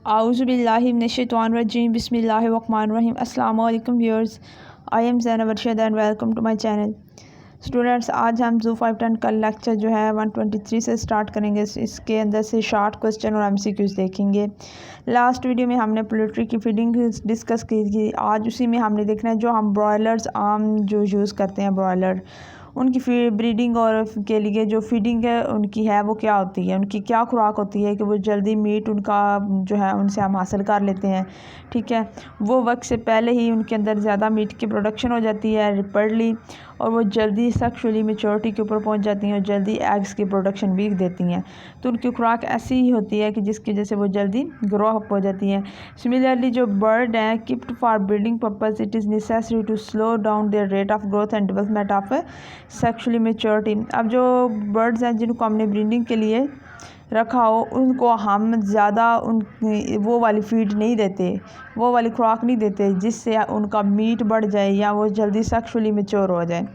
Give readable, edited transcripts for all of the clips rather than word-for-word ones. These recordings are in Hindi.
Auzubillahi minash-shaytanir-rajim. Bismillahir-rahmanir-rahim. Assalamu alaikum viewers. I am Zainab Arshad and welcome to my channel. Students, आज हम ZOO510 का लेक्चर जो है 123 से स्टार्ट करेंगे। इसके अंदर से शॉर्ट क्वेश्चन और एमसीक्यूज देखेंगे। लास्ट वीडियो में हमने पोल्ट्री की फीडिंग डिस्कस की थी। आज उसी में हमने देखना है जो हम ब्रॉयलर्स आम जो यूज़ करते हैं ब्रॉयलर, उनकी ब्रीडिंग और के लिए जो फीडिंग है उनकी है वो क्या होती है, उनकी क्या खुराक होती है कि वो जल्दी मीट उनका जो है उनसे हम हासिल कर लेते हैं। ठीक है, वो वक्त से पहले ही उनके अंदर ज़्यादा मीट की प्रोडक्शन हो जाती है रिपर्डली, और वो जल्दी सेक्सुअली मैच्योरिटी के ऊपर पहुंच जाती हैं और जल्दी एग्स की प्रोडक्शन भी देती हैं। तो उनकी खुराक ऐसी ही होती है कि जिसकी वजह से वो जल्दी ग्रो अप हो जाती हैं। सिमिलरली जो बर्ड हैं keeped for breeding purpose, it is necessary to slow down their rate of growth and development of sexually maturity. अब जो बर्ड्स हैं जिनको हमने ब्रीडिंग के लिए रखा हो, उनको हम ज़्यादा वो वाली फीड नहीं देते, वो वाली खुराक नहीं देते जिससे उनका मीट बढ़ जाए या वो जल्दी सेक्सुअली मैच्योर हो जाए।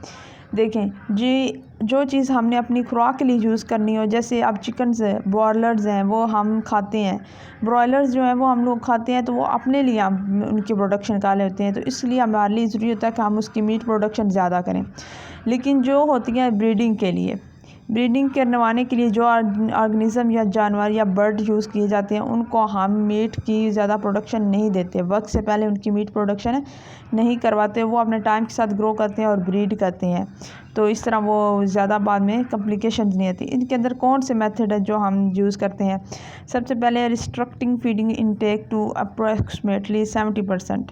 देखें जी, जो चीज़ हमने अपनी खुराक के लिए यूज़ करनी हो, जैसे अब चिकन्स ब्रॉयलर्स हैं वो हम खाते हैं, ब्रॉयलर्स जो हैं वो हम लोग खाते हैं तो वो अपने लिए हम उनकी प्रोडक्शन निकाल लेते हैं, तो इसलिए हमारे लिए ज़रूरी होता है कि हम उसकी मीट प्रोडक्शन ज़्यादा करें। लेकिन जो होती है ब्रीडिंग के लिए, ब्रीडिंग करवाने के लिए जो ऑर्गेनिज़म या जानवर या बर्ड यूज़ किए जाते हैं उनको हम मीट की ज़्यादा प्रोडक्शन नहीं देते, वक्त से पहले उनकी मीट प्रोडक्शन नहीं करवाते। वो अपने टाइम के साथ ग्रो करते हैं और ब्रीड करते हैं, तो इस तरह वो ज़्यादा बाद में कॉम्प्लिकेशंस नहीं आती। इनके अंदर कौन से मेथड है जो हम यूज़ करते हैं? सबसे पहले restricting feeding intake to approximately 70%।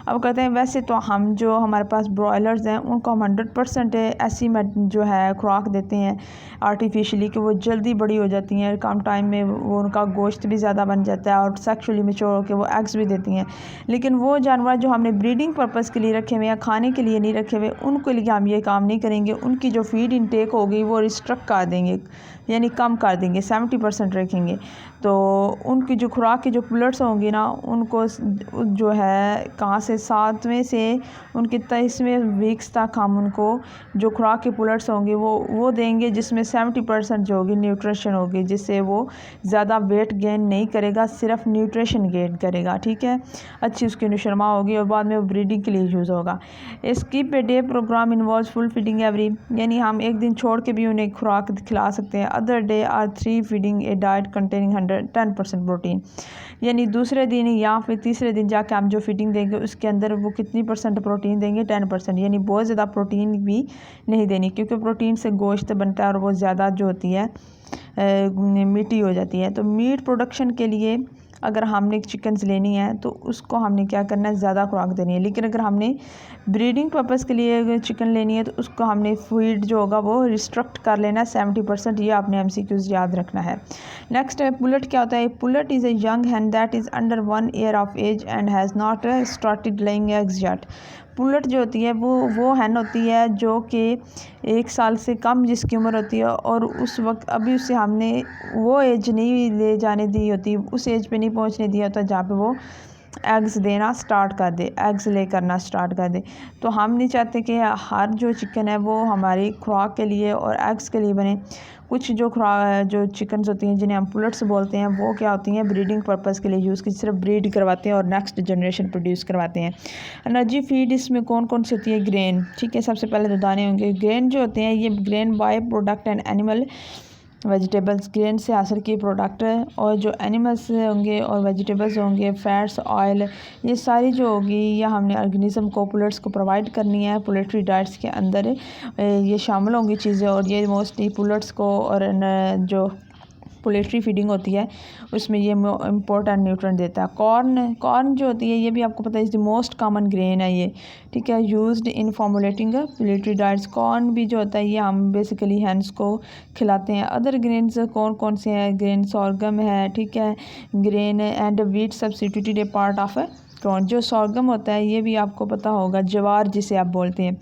अब कहते हैं वैसे तो हम जो हमारे पास ब्रॉयलर्स हैं उनको हम 100% ऐसी जो है खुराक देते हैं आर्टिफिशियली कि वो जल्दी बड़ी हो जाती हैं, कम टाइम में वो उनका गोश्त भी ज़्यादा बन जाता है और सेक्सुअली मैच्योर होकर वो एग्स भी देती हैं। लेकिन वो जानवर जो हमने ब्रीडिंग पर्पज़ के लिए रखे हुए या खाने के लिए नहीं रखे हुए, उनके लिए हम ये काम नहीं करेंगे। उनकी जो फीड इनटेक होगी वो रिस्ट्रिक्ट कर देंगे, यानी कम कर देंगे, 70% रखेंगे। तो उनकी जो खुराक की जो पुलेट्स होंगी ना, उनको जो है कहाँ से 7वें से उनके 23वें वीक्स तक हम उनको जो खुराक की पुलेट्स होंगी वो देंगे, जिसमें 70% जो होगी न्यूट्रिशन होगी, जिससे वो ज़्यादा वेट गेन नहीं करेगा, सिर्फ न्यूट्रिशन गेन करेगा। ठीक है, अच्छी उसकी नुशरमा होगी और बाद में वो ब्रीडिंग के लिए यूज़ होगा। Skip a day program involve full feeding every, यानी हम एक दिन छोड़ के भी उन्हें खुराक खिला सकते हैं। Other day are 3 feeding a diet containing 10% protein, यानी दूसरे दिन या फिर तीसरे दिन जाके हम जो फीडिंग देंगे उसके अंदर वो कितनी % प्रोटीन देंगे? 10%, यानी बहुत ज़्यादा प्रोटीन भी नहीं देनी, क्योंकि प्रोटीन से गोश्त बनता है और वो ज़्यादा जो होती है मीठी हो जाती है। तो मीट प्रोडक्शन के लिए अगर हमने चिकन्स लेनी है तो उसको हमने क्या करना है, ज़्यादा खुराक देनी है। लेकिन अगर हमने ब्रीडिंग पर्पज़ के लिए अगर चिकन लेनी है तो उसको हमने फीड जो होगा वो रिस्ट्रिक्ट कर लेना है 70%। ये आपने MCQs याद रखना है। नेक्स्ट है पुलेट। क्या होता है? Pullet is a young hen that is under 1 year of age and has not started laying eggs yet. Pullet जो होती है वो हैन होती है जो कि 1 साल से कम जिसकी उम्र होती है, और उस वक्त अभी उसे हमने वो एज नहीं ले जाने दी होती, उस एज पे नहीं पहुंचने दिया होता जहाँ पे वो एग्स देना स्टार्ट कर दे, एग्स ले करना स्टार्ट कर दे। तो हम नहीं चाहते कि हर जो चिकन है वो हमारी खुराक के लिए और एग्स के लिए बने। कुछ जो चिकन्स होती हैं जिन्हें हम पुलेट्स बोलते हैं, वो क्या होती हैं, ब्रीडिंग पर्पज़ के लिए यूज़ की, सिर्फ ब्रीड करवाते हैं और नेक्स्ट जनरेशन प्रोड्यूस करवाते हैं। एनर्जी फीड इसमें कौन कौन सी होती है? ग्रेन। ठीक है, सबसे पहले तो दाने होंगे। ग्रेन जो होते हैं ये grain by product and animal vegetables, grain से हासिल किए प्रोडक्ट है, और जो एनिमल्स होंगे और वेजिटेबल्स होंगे, फैट्स, ऑयल, ये सारी जो होगी या हमने ऑर्गेनिज्म को पुलेट्स को प्रोवाइड करनी है। पोल्ट्री डाइट्स के अंदर ये शामिल होंगी चीज़ें, और ये मोस्टली पुलेट्स को और जो पोल्ट्री फीडिंग होती है उसमें ये इम्पोर्टेंट न्यूट्रिएंट देता है। कॉर्न जो होती है ये भी आपको पता है is the most common grain है ये। ठीक है, used in formulating poultry diets. Corn भी जो होता है ये हम बेसिकली हैंड्स को खिलाते हैं। अदर ग्रेन्स कौन कौन से हैं? ग्रेन सॉर्गम है, ठीक है, grain and wheat substituted A part of corn. जो सॉर्गम होता है ये भी आपको पता होगा, ज्वार जिसे आप बोलते हैं।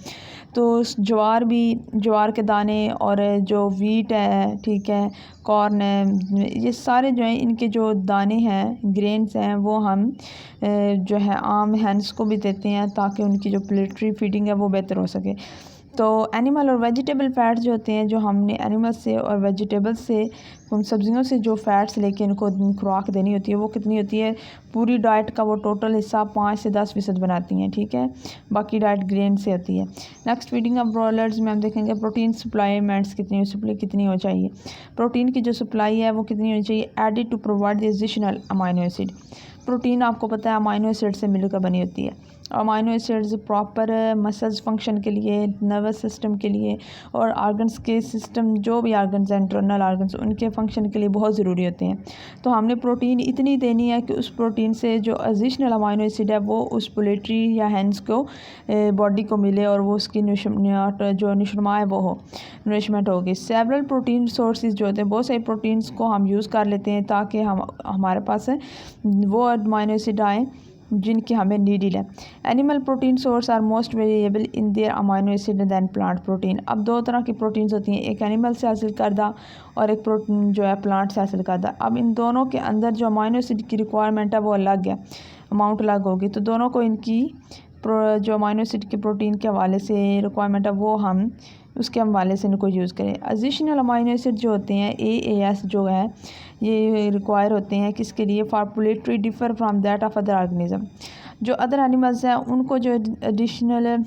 तो ज्वार के दाने और जो वीट है, ठीक है, कॉर्न है, ये सारे जो हैं इनके जो दाने हैं, ग्रेन्स हैं, वो हम जो है आम हैंड्स को भी देते हैं ताकि उनकी जो पोल्ट्री फीडिंग है वो बेहतर हो सके। तो एनिमल और वेजिटेबल फ़ैट्स जो होते हैं, जो हमने एनिमल से और वेजिटेबल से, उन सब्जियों से जो फ़ैट्स लेके इनको खुराक देनी होती है, वो कितनी होती है, पूरी डाइट का वो टोटल हिस्सा 5 से 10% बनाती हैं, ठीक है। बाकी डाइट ग्रेन से होती है। नेक्स्ट, फीडिंग ऑफ ब्रॉयलर्स में हम देखेंगे प्रोटीन सप्लीमेंट्स कितनी हो चाहिए। प्रोटीन की जो सप्लाई है वो कितनी होनी चाहिए, added to provide the additional amino acid. Protein आपको पता है अमाइनो एसिड से मिलकर बनी होती है। Amino acids proper muscles function के लिए, नर्वस सिस्टम के लिए और आर्गन्स के सिस्टम, जो भी आर्गन्स हैं, इंटरनल आर्गन्स, उनके फंक्शन के लिए बहुत ज़रूरी होते हैं। तो हमने प्रोटीन इतनी देनी है कि उस प्रोटीन से जो एडिशनल अमाइनो एसिड है वो उस पोल्ट्री या हैंस को बॉडी को मिले और वो उसकी जो निशुमा है वो हो, नरिशमेंट होगी। सेवरल प्रोटीन सोर्सेज जो होते हैं, बहुत सारे प्रोटीन्स को हम यूज़ कर लेते हैं ताकि हमारे पास वो अमाइनो एसिड आए जिनकी हमें नीड है। Animal protein source are most variable in their amino acid than plant protein. अब दो तरह की प्रोटीन्स होती हैं, एक एनिमल से हासिल करदा और एक प्रोटीन जो है प्लांट से हासिल करदा। अब इन दोनों के अंदर जो अमाइनो एसिड की रिक्वायरमेंट है वो अलग है, अमाउंट अलग होगी। तो दोनों को इनकी जो अमाइनो एसिड के प्रोटीन के हवाले से रिक्वायरमेंट है वो हम उसके हवाले से इनको यूज़ करें। एडिशनल अमाइनो एसिड जो होते हैं, AAs जो है, ये रिक्वायर होते हैं किसके लिए, for poultry differ from that of other organism. जो अदर एनिमल्स हैं उनको जो एडिशनल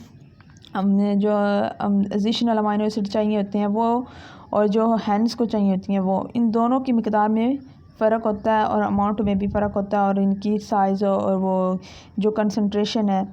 अमाइनो एसिड चाहिए होते हैं वो, और जो हैंड्स को चाहिए होती हैं वो, इन दोनों की मिकदार में फ़र्क होता है और अमाउंट में भी फ़र्क होता है और इनकी साइज़ और वो जो कंसंट्रेशन है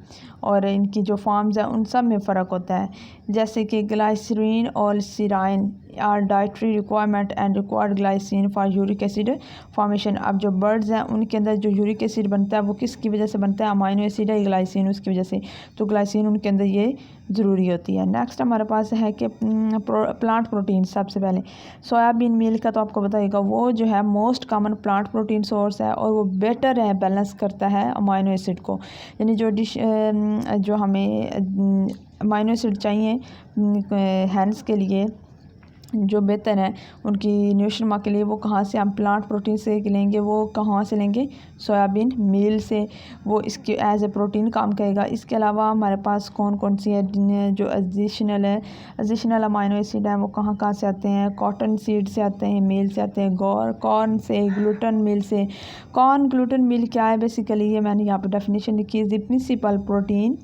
और इनकी जो फॉर्म्स है उन सब में फ़र्क होता है। जैसे कि ग्लाइसरीन और serine are dietary requirement and required glycine for uric acid formation. अब जो बर्ड्स हैं उनके अंदर जो यूरिक एसिड बनता है वो किसकी वजह से बनता है, अमाइनो एसिड है, ग्लाइसिन उसकी वजह से। तो ग्लाइसिन उनके अंदर ये ज़रूरी होती है। नेक्स्ट हमारे पास है कि प्लांट प्रोटीन। सबसे पहले सोयाबीन मील का तो आपको बताइएगा, वो जो है most common plant protein source है और वो बेटर है, बैलेंस करता है अमाइनो एसिड को। यानी जो हमें अमाइनो एसिड चाहिए हैंड्स के लिए जो बेहतर है उनकी न्यूट्रिशन के लिए, वो कहाँ से हम प्लांट प्रोटीन से लेंगे, वो कहाँ से लेंगे, सोयाबीन मील से। वो इसके एज ए प्रोटीन काम करेगा। इसके अलावा हमारे पास कौन कौन सी है जो एडिशनल अमाइनो एसिड हैं, वो कहाँ कहाँ से आते हैं, कॉटन सीड से आते हैं, मील से आते हैं, कॉर्न से, ग्लूटन मील से। कॉर्न ग्लूटन मील क्या है बेसिकली, ये मैंने यहाँ पर डेफिनेशन लिखी है, the principal protein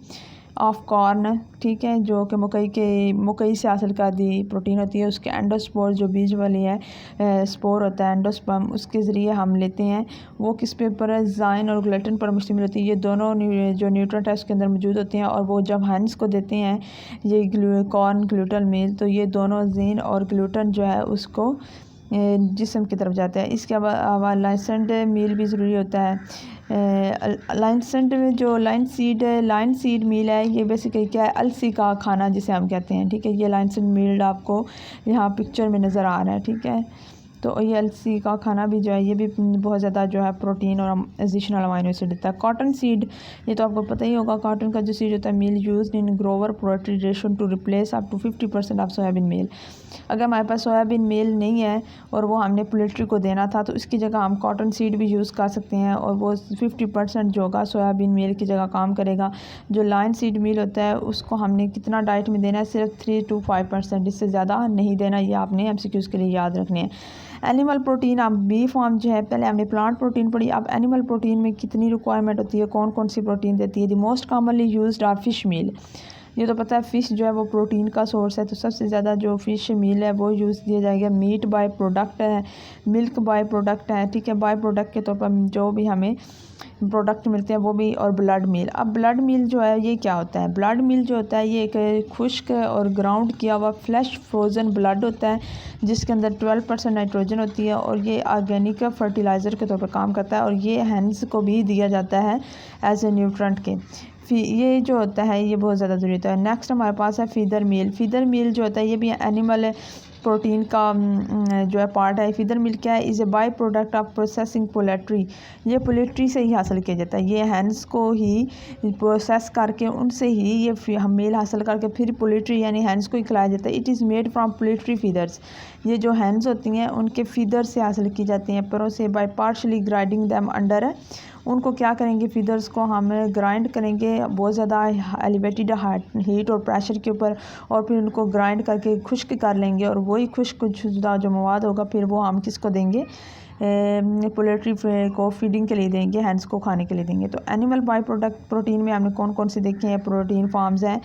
of corn, ठीक है, जो कि मकई से हासिल कर दी प्रोटीन होती है। उसके एंडोस्पोर जो बीज वाली है स्पोर होता है, एंडोस्पर्म, उसके ज़रिए हम लेते हैं। वो किस पे पर है, ज़ाइन और ग्लूटेन पर मुश्तमिल होती है। ये दोनों जो न्यूट्रिएंट है उसके अंदर मौजूद होते हैं और वो जब हैंड्स को देते हैं ये कॉर्न ग्लूटन मील, तो ये दोनों ज़ीन और ग्लूटन जो है उसको जिस्म की तरफ जाता है। इसके अलावा लाइसेंड मील भी ज़रूरी होता है। लाइसेंड में जो लाइन सीड मील है, ये बेसिकली क्या है, अलसी का खाना जिसे हम कहते हैं, ठीक है। ये लाइसेंड मील आपको यहाँ पिक्चर में नज़र आ रहा है, ठीक है। तो ये अलसी का खाना भी जो है ये भी बहुत ज़्यादा जो है प्रोटीन और एडिशनल अमाइनो एसिड देता है। कॉटन सीड, ये तो आपको पता ही होगा, कॉटन का जो सीड होता है, meal used in grower poultry ration to replace up to 50% of soybean meal. अगर हमारे पास सोयाबीन मील नहीं है और वो हमने पोल्ट्री को देना था तो इसकी जगह हम कॉटन सीड भी यूज़ कर सकते हैं और वो 50% जो होगा सोयाबीन मील की जगह काम करेगा। जो लाइन सीड मील होता है उसको हमने कितना डाइट में देना है, सिर्फ 3 to 5%, इससे ज़्यादा नहीं देना। ये आपने MCQs के लिए याद रखने हैं। एनिमल प्रोटीन, अब बी फॉर्म जो है, पहले हमने प्लांट प्रोटीन पढ़ी, अब एनिमल प्रोटीन में कितनी रिक्वायरमेंट होती है, कौन कौन सी प्रोटीन देती है। The most commonly used are fish meal. ये तो पता है फ़िश जो है वो प्रोटीन का सोर्स है, तो सबसे ज़्यादा जो फ़िश मील है वो यूज़ दिया जाएगा। मीट बाय प्रोडक्ट है, मिल्क बाय प्रोडक्ट है, ठीक है, बाय प्रोडक्ट के तौर पर जो भी हमें प्रोडक्ट मिलते हैं वो भी, और ब्लड मील। अब ब्लड मील जो है ये क्या होता है, ब्लड मील जो होता है ये एक खुश्क और ग्राउंड किया हुआ फ्लैश फ्रोज़न ब्लड होता है जिसके अंदर 12% नाइट्रोजन होती है और ये ऑर्गेनिक फर्टिलाइज़र के तौर पर काम करता है और ये हैंड्स को भी दिया जाता है एज ए न्यूट्रेंट के। ये जो होता है ये बहुत ज़्यादा ज़रूरी होता है। नेक्स्ट हमारे पास है फीदर मील। फीदर मील जो होता है ये भी एनिमल प्रोटीन का जो है पार्ट है। फीडर मिल्क क्या है, is a by product of processing poultry, ये पोल्ट्री से ही हासिल किया जाता है। ये हैंड्स को ही प्रोसेस करके उनसे ही ये हम मेल हासिल करके फिर पोल्ट्री यानी हैंड्स को ही खिलाया जाता है। It is made from poultry feathers, ये जो हैंड्स होती हैं उनके फीदर से हासिल की जाती हैं। परों से by partially grinding them under है, उनको क्या करेंगे, फीदर्स को हम ग्राइंड करेंगे बहुत ज़्यादा एलिवेटेड हीट और प्रेशर के ऊपर, और फिर उनको ग्राइंड करके खुश्क कर लेंगे, और वही खुश्क शुदा जो मवाद होगा फिर वो हम किसको देंगे, पोल्ट्री को फीडिंग के लिए देंगे, हैंड्स को खाने के लिए देंगे। तो एनिमल बाई प्रोडक्ट प्रोटीन में हमने कौन कौन से देखे हैं प्रोटीन फॉर्म्स हैं।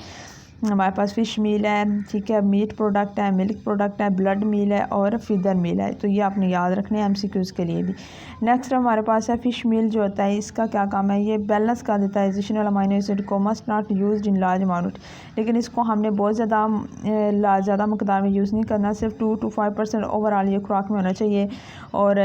हमारे पास फ़िश मील है, ठीक है, मीट प्रोडक्ट है, मिल्क प्रोडक्ट है, ब्लड मील है और फीदर मील है। तो ये आपने याद रखने हैं MCQs के लिए भी। नेक्स्ट हमारे पास है फ़िश मील जो होता है, इसका क्या काम है, ये बैलेंस कर देता है एडिशनल अमीनो एसिड को, must not used in large amount, लेकिन इसको हमने बहुत ज़्यादा मकदार में यूज़ नहीं करना, सिर्फ 2 to 5% ओवरऑल ये खुराक में होना चाहिए। और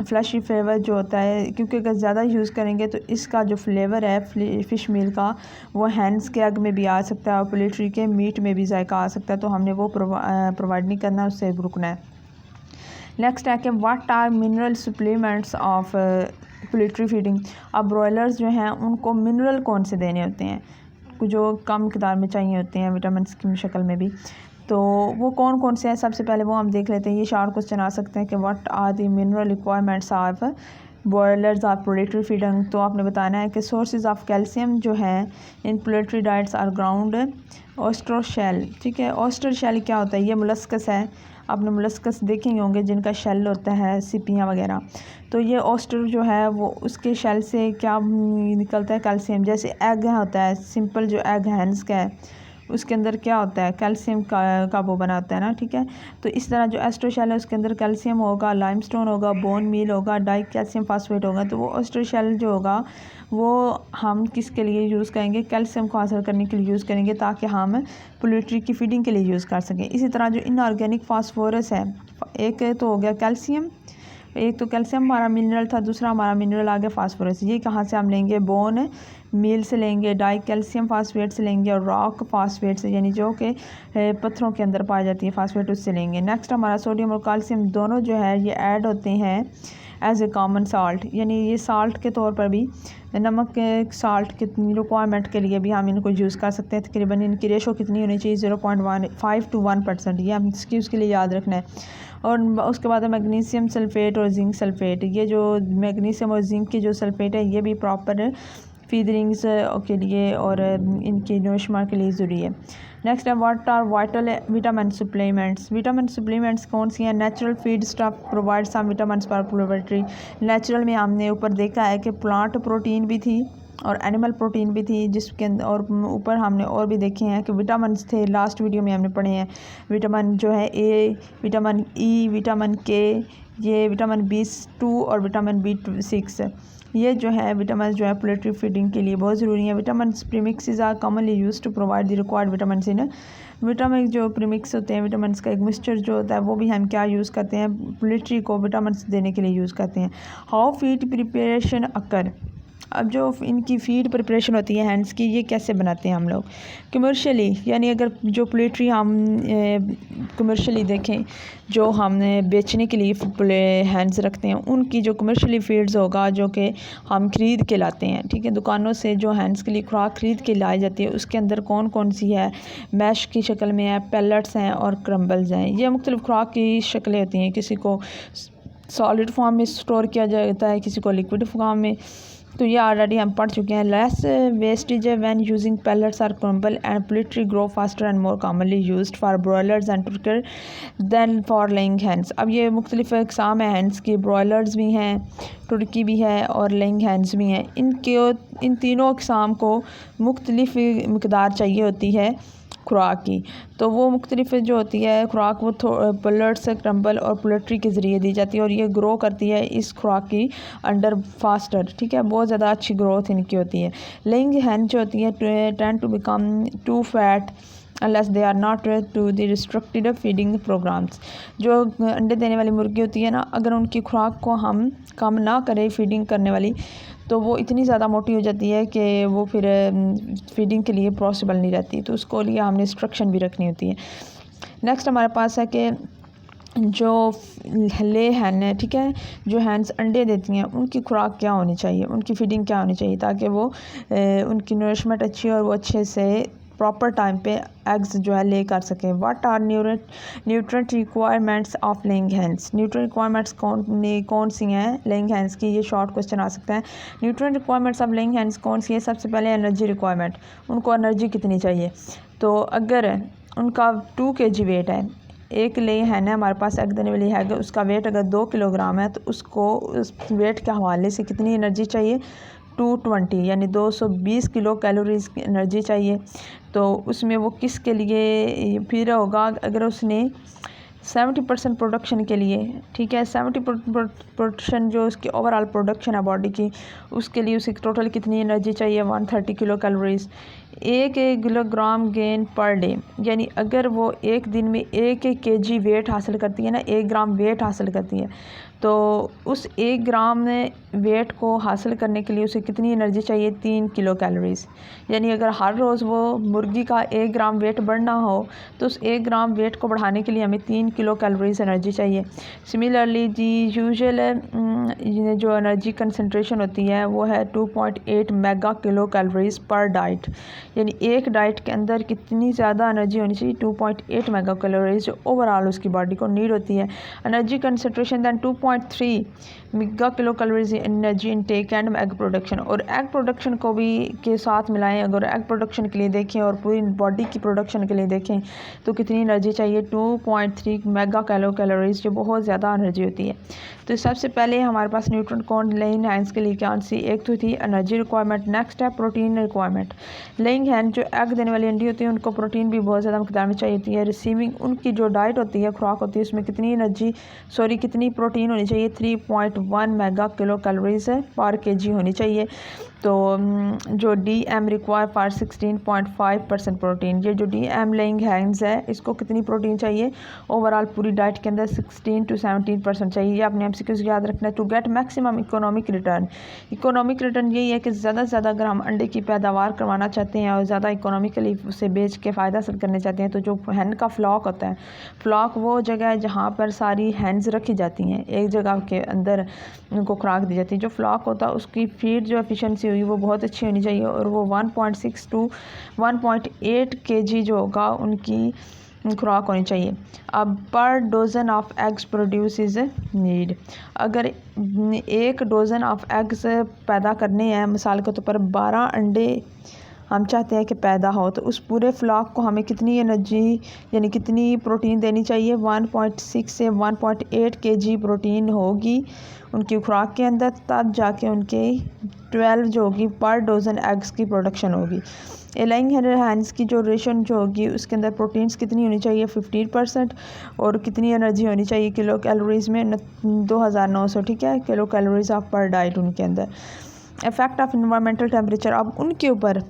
फ्लैशी फ्लेवर जो होता है, क्योंकि अगर ज़्यादा यूज़ करेंगे तो इसका जो फ्लेवर है फ़िश मील का वो हैंड्स के एग में भी आ सकता है और पोल्ट्री के मीट में भी जायका आ सकता है, तो हमने वो प्रोवाइड नहीं करना, उससे रुकना है। नेक्स्ट है कि what are mineral supplements of poultry feeding. अब ब्रॉयलर्स जो हैं उनको मिनरल कौन से देने होते हैं जो कम मिकदार में चाहिए होते हैं विटामिन की शक्ल में भी, तो वो कौन कौन से हैं। सबसे पहले वो हम देख लेते हैं, ये शॉर्ट क्वेश्चन आ सकते हैं कि what are the mineral requirements of boilers of poultry feeding. तो आपने बताना है कि सोर्सेज ऑफ कैल्शियम जो है in poultry diets are ground oyster shell, ठीक है। ऑस्टर शेल क्या होता है, ये मोलस्कस है, आपने मोलस्कस देखे होंगे जिनका शेल होता है, सिपियाँ वगैरह। तो ये ऑस्टर जो है वो उसके शेल से क्या निकलता है, कैल्शियम। जैसे एग होता है, सिंपल जो एग हैंड्स का है उसके अंदर क्या होता है, कैल्शियम का वो बना होता है ना, ठीक है। तो इस तरह जो एस्ट्रोशेल है उसके अंदर कैल्शियम होगा, लाइमस्टोन होगा, बोन मील होगा, डाई कैल्शियम फास्फेट होगा। तो वो एस्ट्रोशेल जो होगा वो हम किसके लिए यूज़ करेंगे, कैल्शियम को हासिल करने के लिए यूज़ करेंगे, ताकि हम पोल्ट्री की फीडिंग के लिए यूज़ कर सकें। इसी तरह जो इनऑर्गेनिक फास्फोरस है, एक तो हो गया कैल्शियम, एक तो कैल्शियम हमारा मिनरल था, दूसरा हमारा मिनरल आ गया फास्फोरस। ये कहाँ से हम लेंगे, बोन मील से लेंगे, डाई कैल्शियम फास्फेट से लेंगे, और रॉक फास्फेट से यानी जो कि पत्थरों के अंदर पाई जाती है फास्फेट, उससे लेंगे। नेक्स्ट हमारा सोडियम और कैल्शियम दोनों जो है ये ऐड होते हैं एज ए कॉमन साल्ट, यानी ये साल्ट के तौर पर भी, नमक के साल्ट की रिक्वायरमेंट के लिए भी हम इनको यूज़ कर सकते हैं। तकरीबन इनकी रेशो कितनी होनी चाहिए, 0.15 to 1%, ये हम उसके लिए याद रखना है। और उसके बाद मैग्नीशियम सल्फेट और जिंक सल्फेट, ये जो मैग्नीशियम और जिंक की जो सल्फेट है ये भी प्रॉपर फीडिंग्स के लिए और इनकी नोशमा के लिए ज़रूरी है। नेक्स्ट है what are vital vitamin supplements. Vitamin supplements कौन सी हैं, natural feed stuff provide some vitamin for poultry. Natural में हमने ऊपर देखा है कि प्लांट प्रोटीन भी थी और एनिमल प्रोटीन भी थी, जिसके अंदर और ऊपर हमने और भी देखे हैं कि विटामिन थे, लास्ट वीडियो में हमने पढ़े हैं। विटामिन जो है ए, विटामिन ई, विटामिन के, ये विटामिन B2 और विटामिन B6, ये जो है विटामिन जो है पोल्ट्री फीडिंग के लिए बहुत ज़रूरी है। Vitamin premixes are commonly used to provide the required vitamin in. Vitamin जो प्रीमिक्स होते हैं, विटामिन का एक मिक्सचर जो होता है वो भी हम क्या यूज़ करते हैं, पोल्ट्री को विटामिन देने के लिए यूज़ करते हैं। हाउ फीड प्रिपरेशन अकर। अब जो इनकी फ़ीड प्रिपरेशन होती है हैंड्स की, ये कैसे बनाते हैं हम लोग कमर्शियली, यानी अगर जो पोल्ट्री हम कमर्शियली देखें, जो हम बेचने के लिए हैंड्स रखते हैं, उनकी जो कमर्शियली फीड्स होगा जो कि हम ख़रीद के लाते हैं, ठीक है, दुकानों से जो हैंड्स के लिए खुराक ख़रीद के लाई जाती है, उसके अंदर कौन कौन सी है, मैश की शक्ल में है, पैलेट्स हैं और क्रम्बल्स हैं। ये मुख्तलिफ़ खुराक की शक्लें होती हैं, किसी को सॉलिड फॉर्म में स्टोर किया जाता है, किसी को लिक्विड फॉर्म में। तो ये ऑलरेडी हम पढ़ चुके हैं। Less wastage when using pellets are crumble and poultry grow faster and more commonly used for broilers and turkey then for laying hands. अब ये मुख्तलिफ इक़साम है हैंड्स की, ब्रॉयलर्स भी हैं, टर्की भी है और लेइंग हैंड्स भी हैं। इन तीनों इक़साम को मुख्तलिफ मकदार चाहिए होती है खुराक की, तो वो मुख्तलिफ जो होती है खुराक वो पैलेट्स क्रम्बल और पोल्ट्री के ज़रिए दी जाती है, और ये ग्रो करती है इस खुराक की अंडर फास्टर, ठीक है, बहुत ज़्यादा अच्छी ग्रोथ इनकी होती है। लेइंग हैंड जो होती है tend to become too fat unless they are not to the restricted feeding programs. जो अंडे देने वाली मुर्गी होती है ना, अगर उनकी खुराक को हम कम ना करें फीडिंग करने वाली, तो वो इतनी ज़्यादा मोटी हो जाती है कि वो फिर फीडिंग के लिए पॉसिबल नहीं रहती, तो उसको लिए हमने इंस्ट्रक्शन भी रखनी होती है। नेक्स्ट हमारे पास है कि जो ले हैन है, ठीक है, जो हैंस अंडे देती हैं उनकी खुराक क्या होनी चाहिए, उनकी फीडिंग क्या होनी चाहिए ताकि वो उनकी नरिशमेंट अच्छी हो और वो अच्छे से प्रॉपर टाइम पे एग्स जो है ले कर सकें। What are nutrient requirements of laying hens, nutrient requirements कौन सी हैं लेइंग हैंस की, ये शॉर्ट क्वेश्चन आ सकता है। Nutrient requirements of laying hens कौन सी है? सबसे पहले एनर्जी रिक्वायरमेंट, उनको एनर्जी कितनी चाहिए। तो अगर उनका 2 kg वेट है, एक ले हैन है हमारे पास एग देने वाली है, उसका वेट अगर 2 किलोग्राम है तो उसको उस वेट के हवाले से कितनी एनर्जी चाहिए? 220 यानी 220 किलो कैलोरीज की एनर्जी चाहिए। तो उसमें वो किसके लिए फिर होगा? अगर उसने 70% प्रोडक्शन के लिए, ठीक है, 70% प्रोडक्शन जो उसकी ओवरऑल प्रोडक्शन है बॉडी की, उसके लिए उसे टोटल कितनी एनर्जी चाहिए? 130 kilo calories. 1 kilogram gain per day, यानी अगर वो एक दिन में 1 kg वेट हासिल करती है ना, 1 ग्राम वेट हासिल करती है, तो उस 1 ग्राम वेट को हासिल करने के लिए उसे कितनी एनर्जी चाहिए? 3 किलो कैलोरीज। यानी अगर हर रोज़ वो मुर्गी का 1 ग्राम वेट बढ़ना हो तो उस 1 ग्राम वेट को बढ़ाने के लिए हमें 3 किलो कैलोरीज एनर्जी चाहिए। सिमिलरली दी यूजुअल जो एनर्जी कंसंट्रेशन होती है वो है 2.8 मेगा किलो कैलोरीज पर डाइट, यानी एक डाइट के अंदर कितनी ज़्यादा एनर्जी होनी चाहिए? 2.8 मेगा कैलोरीज जो ओवरऑल उसकी बॉडी को नीड होती है। Energy concentration than 2.3 mega kilo calories energy intake and egg production, और एग प्रोडक्शन को भी के साथ मिलाएं। अगर एग प्रोडक्शन के लिए देखें और पूरी बॉडी की प्रोडक्शन के लिए देखें तो कितनी एनर्जी चाहिए? 2.3 मेगा किलो कैलोरीज, जो बहुत ज़्यादा एनर्जी होती है। तो सबसे पहले हमारे पास न्यूट्रिएंट कौन लेइंग हैंस के लिए क्या सी? एक तो थी एनर्जी रिक्वायरमेंट, नेक्स्ट है प्रोटीन रिक्वायरमेंट। लेइंग हैन जो एग देने वाली अंडी होती है उनको प्रोटीन भी बहुत ज़्यादा मकदार में चाहिए होती है। रिसीविंग उनकी जो डाइट होती है, खुराक होती है, उसमें कितनी एनर्जी कितनी प्रोटीन होनी चाहिए? 3.1 मेगा किलो कैलोरीज पर kg होनी चाहिए। तो जो DM रिक्वायर फॉर 16.5% प्रोटीन, ये जो DM लेइंग हैंस है इसको कितनी प्रोटीन चाहिए? ओवरऑल पूरी डाइट के अंदर 16 to 17% चाहिए। ये अपने MCQs याद रखना है। To get maximum economic return, economic return यही है कि ज़्यादा से ज़्यादा अगर हम अंडे की पैदावार करवाना चाहते हैं और ज़्यादा इकोनॉमिकली उसे बेच के फ़ायदा हासिल करने चाहते हैं, तो जो हैन का फ्लॉक होता है, फ्लॉक वो जगह है जहाँ पर सारी हैंस रखी जाती हैं, एक जगह के अंदर उनको खुराक दी जाती है। जो फ्लॉक होता है उसकी फीड जो एफिशिएंसी हुई वो बहुत अच्छी होनी चाहिए, और वो 1.6 to 1.8 kg जो होगा उनकी खुराक होनी चाहिए। अब पर dozen of eggs produce is need, अगर 1 डोज़न ऑफ एग्स पैदा करने हैं, मिसाल के तौर पर 12 अंडे हम चाहते हैं कि पैदा हो, तो उस पूरे फ्लॉक को हमें कितनी एनर्जी यानी कितनी प्रोटीन देनी चाहिए? 1.6 से 1.8 kg प्रोटीन होगी उनकी खुराक के अंदर, तब जाके उनके 12 जो होगी पर डोज़न एग्स की प्रोडक्शन होगी। लेइंग हैंस की जो रेशन जो होगी उसके अंदर प्रोटीन्स कितनी होनी चाहिए? 15%, और कितनी एनर्जी होनी चाहिए किलो कैलोरीज़ में? 2900, ठीक है, किलो कैलोरीज ऑफ पर डाइट उनके अंदर। इफ़ेक्ट ऑफ इन्वायरमेंटल टेम्परेचर, अब उनके ऊपर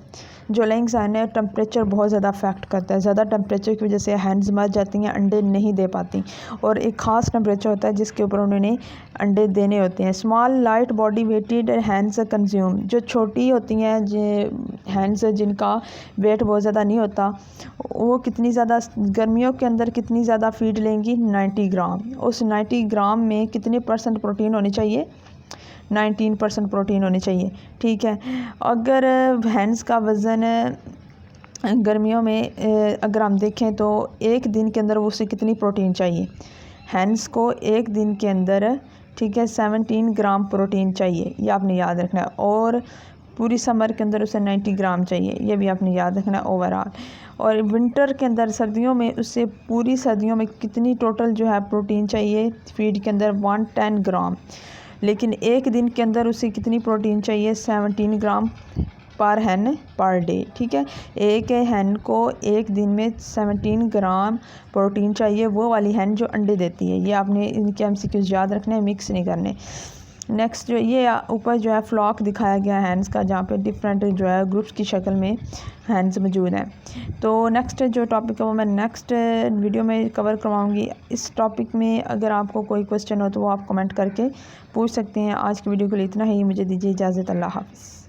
जो लेइंग्स हैन है टेम्परेचर बहुत ज़्यादा अफेक्ट करता है। ज़्यादा टेम्परेचर की वजह से हैंस मर जाती हैं, अंडे नहीं दे पाती, और एक ख़ास टेम्परेचर होता है जिसके ऊपर उन्होंने अंडे देने होते हैं। Small light body weighted hens consume, जो छोटी होती हैं हैंस जिनका वेट बहुत ज़्यादा नहीं होता, वो कितनी ज़्यादा गर्मियों के अंदर कितनी ज़्यादा फीड लेंगी? 90 ग्राम। उस 90 ग्राम में कितने % प्रोटीन होनी चाहिए? 19% प्रोटीन होनी चाहिए, ठीक है। अगर हैंस का वज़न गर्मियों में अगर हम देखें तो एक दिन के अंदर उसे कितनी प्रोटीन चाहिए? हैंस को एक दिन के अंदर, ठीक है, 17 ग्राम प्रोटीन चाहिए, ये आपने याद रखना है। और पूरी समर के अंदर उसे 90 ग्राम चाहिए, ये भी आपने याद रखना है ओवरऑल। और विंटर के अंदर, सर्दियों में, उससे पूरी सर्दियों में कितनी टोटल जो है प्रोटीन चाहिए फीड के अंदर? 110 ग्राम। लेकिन एक दिन के अंदर उसे कितनी प्रोटीन चाहिए? 17 ग्राम पर हैन पर डे, ठीक है। एक हैन को एक दिन में 17 ग्राम प्रोटीन चाहिए, वो वाली हैन जो अंडे देती है। ये आपने इनके MCQs याद रखने हैं, मिक्स नहीं करने। नेक्स्ट जो ये ऊपर जो है फ्लॉक दिखाया गया हैंस का, जहाँ पे डिफरेंट जो है ग्रुप्स की शक्ल में हैंस मौजूद हैं। तो नेक्स्ट जो टॉपिक है वो मैं नेक्स्ट वीडियो में कवर करवाऊँगी। इस टॉपिक में अगर आपको कोई क्वेश्चन हो तो वो आप कमेंट करके पूछ सकते हैं। आज की वीडियो के लिए इतना ही, मुझे दीजिए इजाज़त। अल्लाह हाफ़िज़।